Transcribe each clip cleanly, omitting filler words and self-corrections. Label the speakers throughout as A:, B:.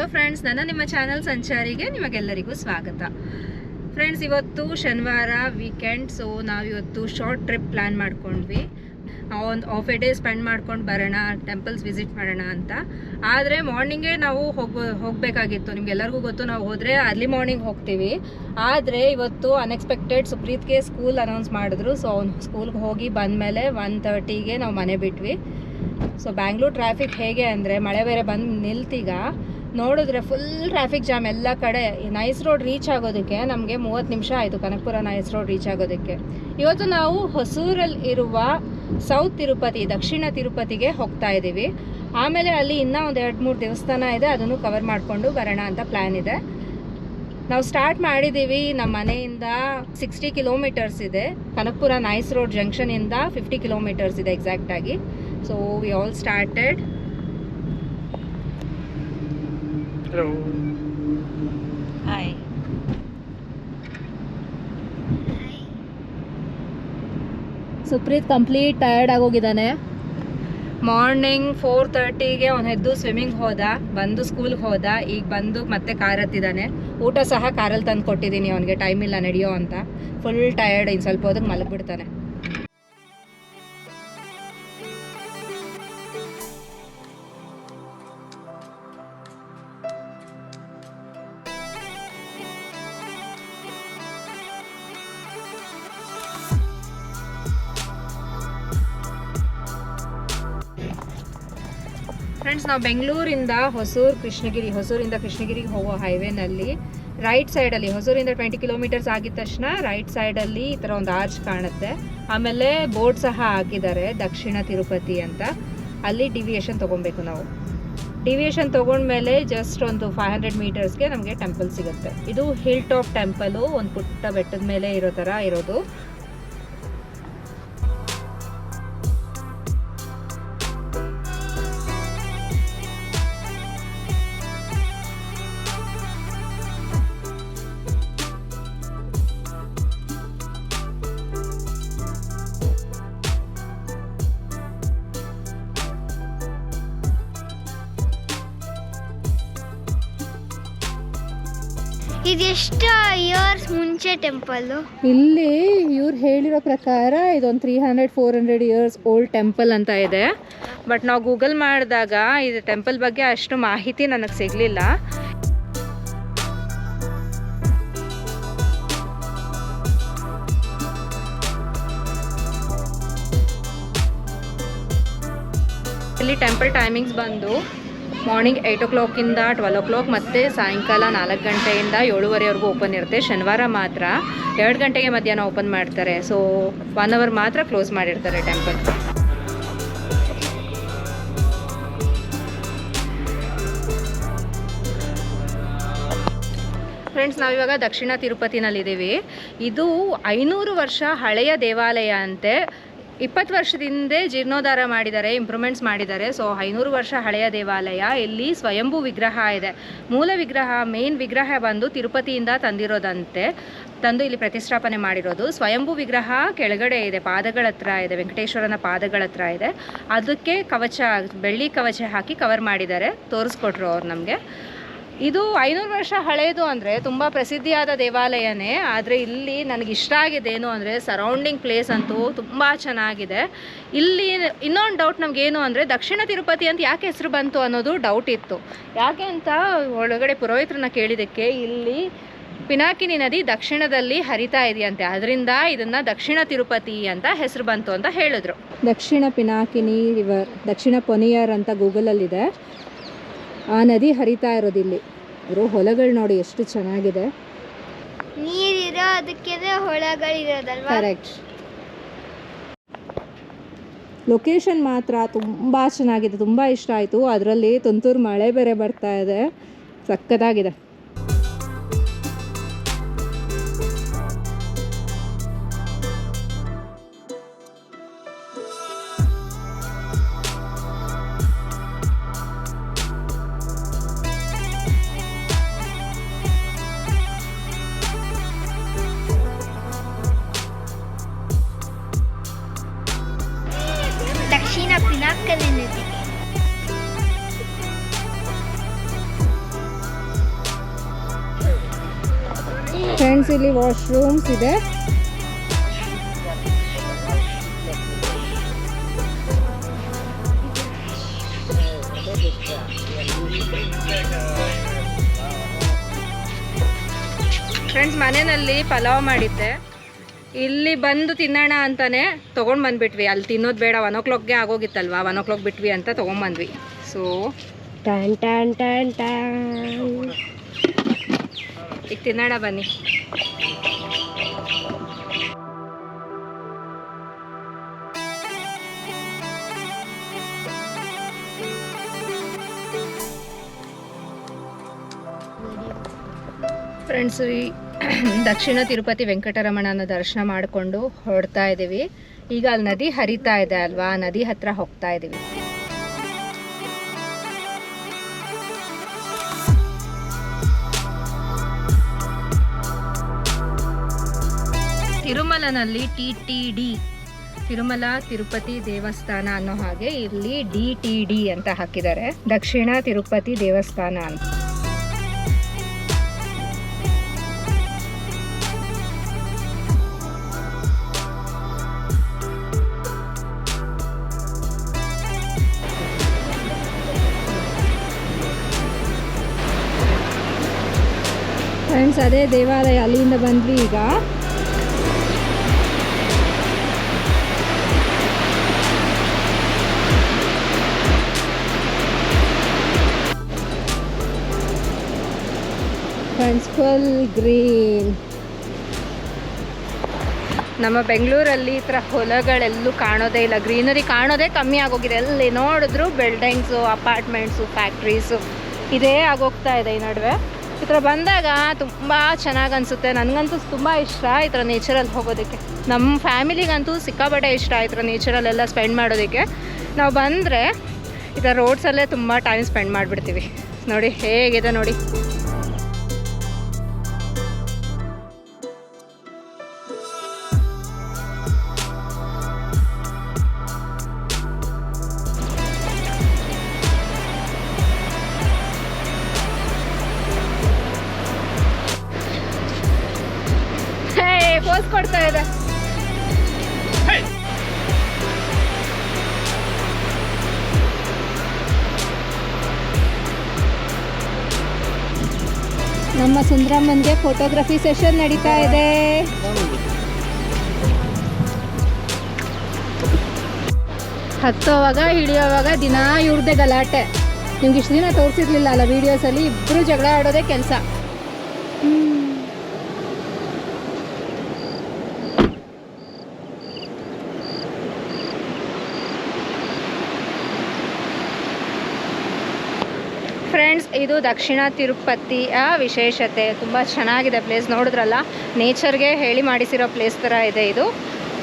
A: Hello friends, ನಿಮ್ಮ channel ಸಂಚಾರಿಗೆ ನಿಮಗೆಲ್ಲರಿಗೂ ಸ್ವಾಗತ. ಫ್ರೆಂಡ್ಸ್, ಇವತ್ತು ಶನಿವಾರ ವೀಕೆಂಡ್, ಸೊ ನಾವಿವತ್ತು ಶಾರ್ಟ್ ಟ್ರಿಪ್ ಪ್ಲ್ಯಾನ್ ಮಾಡ್ಕೊಂಡ್ವಿ. ಒಂದು ಹಾಫ್ ಎ ಡೇ ಸ್ಪೆಂಡ್ ಮಾಡ್ಕೊಂಡು ಬರೋಣ, ಟೆಂಪಲ್ಸ್ ವಿಸಿಟ್ ಮಾಡೋಣ ಅಂತ. ಆದರೆ ಮಾರ್ನಿಂಗೇ ನಾವು ಹೋಗಬೇಕಾಗಿತ್ತು. ನಿಮ್ಗೆಲ್ಲರಿಗೂ ಗೊತ್ತು, ನಾವು ಹೋದರೆ ಅರ್ಲಿ ಮಾರ್ನಿಂಗ್ ಹೋಗ್ತೀವಿ. ಆದರೆ ಇವತ್ತು ಅನ್ಎಕ್ಸ್ಪೆಕ್ಟೆಡ್ ಸುಪ್ರೀತ್ಗೆ ಸ್ಕೂಲ್ ಅನೌನ್ಸ್ ಮಾಡಿದ್ರು. ಸೊ ಅವ್ನು ಸ್ಕೂಲ್ಗೆ ಹೋಗಿ ಬಂದಮೇಲೆ 1:30ಗೆ ನಾವು ಮನೆ ಬಿಟ್ವಿ. ಸೊ ಬ್ಯಾಂಗ್ಳೂರ್ ಟ್ರಾಫಿಕ್ ಹೇಗೆ ಅಂದರೆ, ಮಳೆ ಬೇರೆ ಬಂದು ನಿಲ್ತೀಗ ನೋಡಿದ್ರೆ ಫುಲ್ ಟ್ರಾಫಿಕ್ ಜಾಮ್ ಎಲ್ಲ ಕಡೆ. ನೈಸ್ ರೋಡ್ ರೀಚ್ ಆಗೋದಕ್ಕೆ ನಮಗೆ 30 ನಿಮಿಷ ಆಯಿತು, ಕನಕಪುರ ನೈಸ್ ರೋಡ್ ರೀಚ್ ಆಗೋದಕ್ಕೆ. ಇವತ್ತು ನಾವು ಹೊಸೂರಲ್ಲಿ ಇರುವ ಸೌತ್ ತಿರುಪತಿ, ದಕ್ಷಿಣ ತಿರುಪತಿಗೆ ಹೋಗ್ತಾ ಇದ್ದೀವಿ. ಆಮೇಲೆ ಅಲ್ಲಿ ಇನ್ನೂ ಒಂದು 2-3 ದೇವಸ್ಥಾನ ಇದೆ, ಅದನ್ನು ಕವರ್ ಮಾಡಿಕೊಂಡು ಬರೋಣ ಅಂತ ಪ್ಲ್ಯಾನ್ ಇದೆ. ನಾವು ಸ್ಟಾರ್ಟ್ ಮಾಡಿದ್ದೀವಿ ನಮ್ಮ ಮನೆಯಿಂದ 60 ಕಿಲೋಮೀಟರ್ಸ್ ಇದೆ. ಕನಕಪುರ ನೈಸ್ ರೋಡ್ ಜಂಕ್ಷನಿಂದ 50 ಕಿಲೋಮೀಟರ್ಸ್ ಇದೆ ಎಕ್ಸಾಕ್ಟಾಗಿ. So we all started.
B: Hello.
A: Hi. Supreeth complete tired ಆಗೋಗಿದ್ದಾನೆ. ಮಾರ್ನಿಂಗ್ 4:30ಗೆ ಅವನು ಎದ್ದು ಸ್ವಿಮ್ಮಿಂಗ್ ಹೋದ, ಬಂದು ಸ್ಕೂಲ್ಗೆ ಹೋದ, ಈಗ ಬಂದು ಮತ್ತೆ ಕಾರ್ ಹತ್ತಿದ್ದಾನೆ. ಊಟ ಸಹ ಕಾರಲ್ಲಿ ತಂದು ಕೊಟ್ಟಿದ್ದೀನಿ ಅವನಿಗೆ, ಟೈಮ್ ಇಲ್ಲ ನಡೆಯೋ ಅಂತ. ಫುಲ್ ಟಯರ್ಡ್, ಇನ್ನು ಸ್ವಲ್ಪ ಹೊತ್ತಿಗೆ ಮಲಗಿಬಿಡ್ತಾನೆ. ಫ್ರೆಂಡ್ಸ್, ನಾವು ಬೆಂಗಳೂರಿಂದ ಹೊಸೂರಿಂದ ಕೃಷ್ಣಗಿರಿಗೆ ಹೋಗೋ ಹೈವೇನಲ್ಲಿ ರೈಟ್ ಸೈಡಲ್ಲಿ, ಹೊಸೂರಿಂದ 20 ಕಿಲೋಮೀಟರ್ಸ್ ಆಗಿದ ತಕ್ಷಣ ರೈಟ್ ಸೈಡಲ್ಲಿ ಈ ಥರ ಒಂದು ಆರ್ಚ್ ಕಾಣುತ್ತೆ. ಆಮೇಲೆ ಬೋರ್ಡ್ ಸಹ ಹಾಕಿದ್ದಾರೆ, ದಕ್ಷಿಣ ತಿರುಪತಿ ಅಂತ. ಅಲ್ಲಿ ಡಿವಿಯೇಷನ್ ತೊಗೊಬೇಕು ನಾವು. ಡಿವಿಯೇಷನ್ ತೊಗೊಂಡ್ಮೇಲೆ ಜಸ್ಟ್ ಒಂದು 500 ಮೀಟರ್ಸ್ಗೆ ನಮಗೆ ಟೆಂಪಲ್ ಸಿಗುತ್ತೆ. ಇದು ಹಿಲ್ ಟಾಪ್ ಟೆಂಪಲು, ಒಂದು ಪುಟ್ಟ ಬೆಟ್ಟದ ಮೇಲೆ ಇರೋ ಥರ ಇರೋದು.
C: ಇದೆಷ್ಟು ಇಯರ್ಸ್ ಮುಂಚೆ ಟೆಂಪಲ್ಲು?
A: ಇಲ್ಲಿ ಇವ್ರು ಹೇಳಿರೋ ಪ್ರಕಾರ ಇದೊಂದು 300-400 ಇಯರ್ಸ್ ಓಲ್ಡ್ ಟೆಂಪಲ್ ಅಂತ ಇದೆ. ಬಟ್ ನಾವು ಗೂಗಲ್ ಮಾಡಿದಾಗ ಇದು ಟೆಂಪಲ್ ಬಗ್ಗೆ ಅಷ್ಟು ಮಾಹಿತಿ ನನಗೆ ಸಿಗಲಿಲ್ಲ. ಇಲ್ಲಿ ಟೆಂಪಲ್ ಟೈಮಿಂಗ್ಸ್ ಬಂದು ಮಾರ್ನಿಂಗ್ 8 o'clock-ಇಂದ 12 o'clock, ಮತ್ತು ಸಾಯಂಕಾಲ 4 ಗಂಟೆಯಿಂದ 7:30ವರೆಗೂ ಓಪನ್ ಇರುತ್ತೆ. ಶನಿವಾರ ಮಾತ್ರ 2 ಗಂಟೆಗೆ ಮಧ್ಯಾಹ್ನ ಓಪನ್ ಮಾಡ್ತಾರೆ. ಸೊ 1 hour ಮಾತ್ರ ಕ್ಲೋಸ್ ಮಾಡಿರ್ತಾರೆ ಟೆಂಪಲ್. ಫ್ರೆಂಡ್ಸ್, ನಾವಿವಾಗ ದಕ್ಷಿಣ ತಿರುಪತಿನಲ್ಲಿದ್ದೀವಿ. ಇದು 500 ವರ್ಷ ಹಳೆಯ ದೇವಾಲಯ ಅಂತೆ. 20 ವರ್ಷದ ಹಿಂದೆ ಜೀರ್ಣೋದ್ಧಾರ ಮಾಡಿದ್ದಾರೆ, ಇಂಪ್ರೂವ್ಮೆಂಟ್ಸ್ ಮಾಡಿದ್ದಾರೆ. ಸೊ 500 ವರ್ಷ ಹಳೆಯ ದೇವಾಲಯ. ಇಲ್ಲಿ ಸ್ವಯಂಭೂ ವಿಗ್ರಹ ಇದೆ. ಮೂಲ ವಿಗ್ರಹ, ಮೇನ್ ವಿಗ್ರಹ ಬಂದು ತಿರುಪತಿಯಿಂದ ತಂದಿರೋದಂತೆ, ತಂದು ಇಲ್ಲಿ ಪ್ರತಿಷ್ಠಾಪನೆ ಮಾಡಿರೋದು. ಸ್ವಯಂಭೂ ವಿಗ್ರಹ ಕೆಳಗಡೆ ಇದೆ, ಪಾದಗಳ ಹತ್ರ ಇದೆ, ವೆಂಕಟೇಶ್ವರನ ಪಾದಗಳ ಹತ್ರ ಇದೆ. ಅದಕ್ಕೆ ಕವಚ, ಬೆಳ್ಳಿ ಕವಚ ಹಾಕಿ ಕವರ್ ಮಾಡಿದ್ದಾರೆ, ತೋರಿಸ್ಕೊಟ್ರು ಅವ್ರು ನಮಗೆ. ಇದು 500 ವರ್ಷ ಹಳೆಯದು ಅಂದರೆ ತುಂಬ ಪ್ರಸಿದ್ಧಿಯಾದ ದೇವಾಲಯನೇ. ಆದರೆ ಇಲ್ಲಿ ನನಗಿಷ್ಟ ಆಗಿದ್ದೇನು ಅಂದರೆ, ಸರೌಂಡಿಂಗ್ ಪ್ಲೇಸ್ ಅಂತೂ ತುಂಬ ಚೆನ್ನಾಗಿದೆ. ಇಲ್ಲಿ ಇನ್ನೊಂದು ಡೌಟ್ ನಮಗೇನು ಅಂದರೆ, ದಕ್ಷಿಣ ತಿರುಪತಿ ಅಂತ ಯಾಕೆ ಹೆಸರು ಬಂತು ಅನ್ನೋದು ಡೌಟ್ ಇತ್ತು. ಯಾಕೆ ಅಂತ ಒಳಗಡೆ ಪುರೋಹಿತರನ್ನ ಕೇಳಿದ್ದಕ್ಕೆ, ಇಲ್ಲಿ ಪಿನಾಕಿನಿ ನದಿ ದಕ್ಷಿಣದಲ್ಲಿ ಹರಿತಾ ಇದೆಯಂತೆ, ಅದರಿಂದ ಇದನ್ನು ದಕ್ಷಿಣ ತಿರುಪತಿ ಅಂತ ಹೆಸರು ಬಂತು ಅಂತ ಹೇಳಿದ್ರು. ದಕ್ಷಿಣ ಪಿನಾಕಿನಿ ರಿವರ್, ದಕ್ಷಿಣ ಪೊನಿಯರ್ ಅಂತ ಗೂಗಲಲ್ಲಿದೆ. ಆ ನದಿ ಹರಿತಾ ಇರೋದಿಲ್ಲಿ. ಇರೋ ಹೊಲಗಳು ನೋಡಿ ಎಷ್ಟು ಚೆನ್ನಾಗಿದೆ.
C: ನೀರಿರೋ ಅದಕ್ಕೆ ಹೊಳಗಳಿರೋದಲ್ವಾ?
A: ಕರೆಕ್ಟ್. ಲೊಕೇಶನ್ ಮಾತ್ರ ತುಂಬ ಚೆನ್ನಾಗಿದೆ, ತುಂಬ ಇಷ್ಟ ಆಯಿತು. ಅದರಲ್ಲಿ ತುಂತುರು ಮಳೆ ಬೇರೆ ಬರ್ತಾ ಇದೆ, ಸಕ್ಕತ್ತಾಗಿದೆ.
C: ದಕ್ಷಿಣ ಪಿನಾಕಿನಿ ನದಿ.
A: ಇಲ್ಲಿ ವಾಶ್ರೂಮ್ಸ್ ಇದೆ. ಫ್ರೆಂಡ್ಸ್, ಮನೆಯಲ್ಲಿ ಪಲಾವ್ ಮಾಡಿದ್ದೆ, ಇಲ್ಲಿ ಬಂದು ತಿನ್ನೋಣ ಅಂತಾನೆ ತೊಗೊಂಡು ಬಂದ್ಬಿಟ್ವಿ. ಅಲ್ಲಿ ತಿನ್ನೋದು ಬೇಡ, 1 o'clockಗೆ ಆಗೋಗಿತ್ತಲ್ವಾ, 1 o'clock ಬಿಟ್ವಿ ಅಂತ ತೊಗೊಂಬಂದ್ವಿ. ಸೊ ಟ್ಯಾನ್ ಟ್ಯಾನ್ ಟ್ಯಾನ್ ಟ್ಯಾನ್ ಈಗ ತಿನ್ನೋಣ ಬನ್ನಿ. ಫ್ರೆಂಡ್ಸ್, ಈ ದಕ್ಷಿಣ ತಿರುಪತಿ ವೆಂಕಟರಮಣನ ದರ್ಶನ ಮಾಡಿಕೊಂಡು ಹೊರಡ್ತಾ ಇದ್ದೀವಿ. ಈಗ ಅಲ್ಲಿ ನದಿ ಹರಿತಾ ಇದೆ ಅಲ್ವಾ, ನದಿ ಹತ್ರ ಹೋಗ್ತಾ ಇದ್ದೀವಿ. ತಿರುಮಲನಲ್ಲಿ TTD, ತಿರುಮಲ ತಿರುಪತಿ ದೇವಸ್ಥಾನ ಅನ್ನೋ ಹಾಗೆ ಇಲ್ಲಿ DTD ಅಂತ ಹಾಕಿದ್ದಾರೆ, ದಕ್ಷಿಣ ತಿರುಪತಿ ದೇವಸ್ಥಾನ ಅಂತ. ಫ್ರೆಂಡ್ಸ್, ಅದೇ ದೇವಾಲಯ, ಅಲ್ಲಿಂದ ಬಂದ್ವಿ. ಈಗ ಫ್ರೆಂಡ್ಸ್, ಫುಲ್ ಗ್ರೀನ್. ನಮ್ಮ ಬೆಂಗಳೂರಲ್ಲಿ ಈ ಥರ ಹೊಲಗಳೆಲ್ಲೂ ಕಾಣೋದೇ ಇಲ್ಲ, ಗ್ರೀನರಿ ಕಾಣೋದೇ ಕಮ್ಮಿ ಆಗೋಗಿದೆ. ಎಲ್ಲಿ ನೋಡಿದ್ರು ಬಿಲ್ಡಿಂಗ್ಸು, ಅಪಾರ್ಟ್ಮೆಂಟ್ಸು, ಫ್ಯಾಕ್ಟ್ರೀಸು ಇದೇ ಆಗೋಗ್ತಾ ಇದೆ. ಈ ನಡುವೆ ಈ ಥರ ಬಂದಾಗ ತುಂಬ ಚೆನ್ನಾಗಿ ಅನಿಸುತ್ತೆ. ನನಗಂತೂ ತುಂಬ ಇಷ್ಟ ಈ ಥರ ನೇಚರಲ್ಲಿ ಹೋಗೋದಕ್ಕೆ. ನಮ್ಮ ಫ್ಯಾಮಿಲಿಗಂತೂ ಸಿಕ್ಕಾಪಟ್ಟೆ ಇಷ್ಟ ಈ ಥರ ನೇಚರಲ್ಲೆಲ್ಲ ಸ್ಪೆಂಡ್ ಮಾಡೋದಕ್ಕೆ. ನಾವು ಬಂದರೆ ಈ ಥರ ರೋಡ್ಸಲ್ಲೇ ತುಂಬ ಟೈಮ್ ಸ್ಪೆಂಡ್ ಮಾಡಿಬಿಡ್ತೀವಿ. ನೋಡಿ ಹೇಗಿದೆ ನೋಡಿ. ಪೋಸ್ ಕೊಡ್ತಾ ಇದೆ. ನಮ್ಮ ಸುಂದ್ರಮ್ಮನ್ಗೆ ಫೋಟೋಗ್ರಫಿ ಸೆಷನ್ ನಡೀತಾ ಇದೆ. ಹತ್ತೋವಾಗ ಇಳಿಯೋವಾಗ ದಿನ ಇವ್ರದ್ದೇ ಗಲಾಟೆ. ನಿಮ್ಗೆ ಇಷ್ಟು ದಿನ ತೋರಿಸಿರ್ಲಿಲ್ಲ ಅಲ್ಲ ವೀಡಿಯೋಸಲ್ಲಿ, ಇಬ್ಬರು ಜಗಳ ಆಡೋದೇ ಕೆಲಸ. ಫ್ರೆಂಡ್ಸ್, ಇದು ದಕ್ಷಿಣ ತಿರುಪತಿಯ ವಿಶೇಷತೆ. ತುಂಬ ಚೆನ್ನಾಗಿದೆ ಪ್ಲೇಸ್. ನೋಡಿದ್ರಲ್ಲ, ನೇಚರ್ಗೆ ಹೇಳಿ ಮಾಡಿಸಿರೋ ಪ್ಲೇಸ್ ಥರ ಇದೆ ಇದು.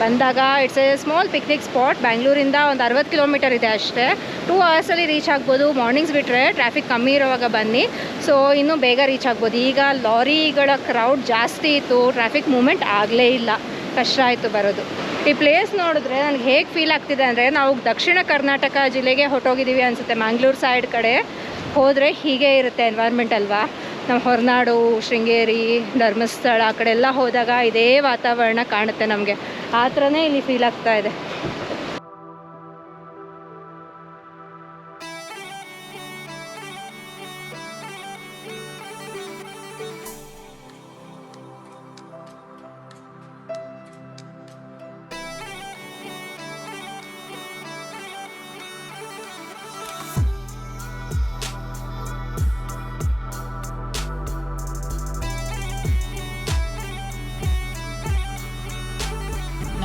A: ಬಂದಾಗ it's a small picnic spot. ಬ್ಯಾಂಗ್ಳೂರಿಂದ ಒಂದು 60 ಕಿಲೋಮೀಟರ್ ಇದೆ ಅಷ್ಟೇ. 2 ಅವರ್ಸಲ್ಲಿ ರೀಚ್ ಆಗ್ಬೋದು. ಮಾರ್ನಿಂಗ್ಸ್ ಬಿಟ್ಟರೆ ಟ್ರಾಫಿಕ್ ಕಮ್ಮಿ ಇರೋವಾಗ ಬನ್ನಿ, ಸೊ ಇನ್ನೂ ಬೇಗ ರೀಚ್ ಆಗ್ಬೋದು. ಈಗ ಲಾರಿಗಳ ಕ್ರೌಡ್ ಜಾಸ್ತಿ ಇತ್ತು, ಟ್ರಾಫಿಕ್ ಮೂಮೆಂಟ್ ಆಗಲೇ ಇಲ್ಲ, ಕಷ್ಟ ಆಯಿತು ಬರೋದು. ಈ ಪ್ಲೇಸ್ ನೋಡಿದ್ರೆ ನನಗೆ ಹೇಗೆ ಫೀಲ್ ಆಗ್ತಿದೆ ಅಂದರೆ, ನಾವು ದಕ್ಷಿಣ ಕರ್ನಾಟಕ ಜಿಲ್ಲೆಗೆ ಹೊರಟೋಗಿದ್ದೀವಿ ಅನಿಸುತ್ತೆ. ಮಂಗಳೂರು ಸೈಡ್ ಕಡೆ ಹೋದರೆ ಹೀಗೆ ಇರುತ್ತೆ ಎನ್ವೈರ್ಮೆಂಟ್ ಅಲ್ವಾ. ನಮ್ಮ ಹೊರನಾಡು, ಶೃಂಗೇರಿ, ಧರ್ಮಸ್ಥಳ ಆ ಕಡೆ ಎಲ್ಲ ಹೋದಾಗ ಇದೇ ವಾತಾವರಣ ಕಾಣುತ್ತೆ ನಮಗೆ. ಆ ಥರನೇ ಇಲ್ಲಿ ಫೀಲ್ ಆಗ್ತಾ ಇದೆ.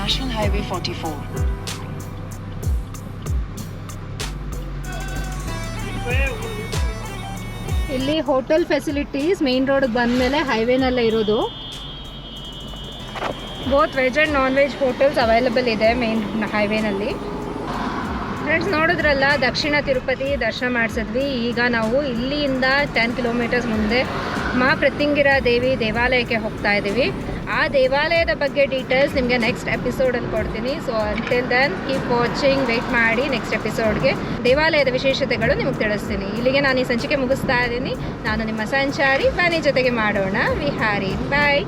D: National Highway 44.
A: ಇಲ್ಲಿ ಹೋಟೆಲ್ ಫೆಸಿಲಿಟೀಸ್ ಮೇನ್ ರೋಡ್ಗೆ ಬಂದಮೇಲೆ ಹೈವೇನಲ್ಲೇ ಇರೋದು. Both veg and non veg hotels available ಇದೆ ಮೇನ್ ಹೈವೇನಲ್ಲಿ. ಫ್ರೆಂಡ್ಸ್, ನೋಡಿದ್ರಲ್ಲ, ದಕ್ಷಿಣ ತಿರುಪತಿ ದರ್ಶನ ಮಾಡಿಸಿದ್ವಿ. ಈಗ ನಾವು ಇಲ್ಲಿಂದ 10 ಕಿಲೋಮೀಟರ್ಸ್ ಮುಂದೆ ಮಾ ಪ್ರತ್ಯಂಗಿರಾ ದೇವಿ ದೇವಾಲಯಕ್ಕೆ ಹೋಗ್ತಾ ಇದ್ದೀವಿ. ಆ ದೇವಾಲಯದ ಬಗ್ಗೆ ಡೀಟೇಲ್ಸ್ ನಿಮಗೆ ನೆಕ್ಸ್ಟ್ ಎಪಿಸೋಡಲ್ಲಿ ಕೊಡ್ತೀನಿ. So until then keep watching, wait ಮಾಡಿ ನೆಕ್ಸ್ಟ್ ಎಪಿಸೋಡ್ಗೆ. ದೇವಾಲಯದ ವಿಶೇಷತೆಗಳು ನಿಮಗೆ ತಿಳಿಸ್ತೀನಿ. ಇಲ್ಲಿಗೆ ನಾನು ಈ ಸಂಚಿಕೆ ಮುಗಿಸ್ತಾ ಇದ್ದೀನಿ. ನಾನು ನಿಮ್ಮ ಸಂಚಾರಿ, ಬನ್ನಿ ಜೊತೆಗೆ ಮಾಡೋಣ ವಿಹಾರಿ. ಬಾಯ್.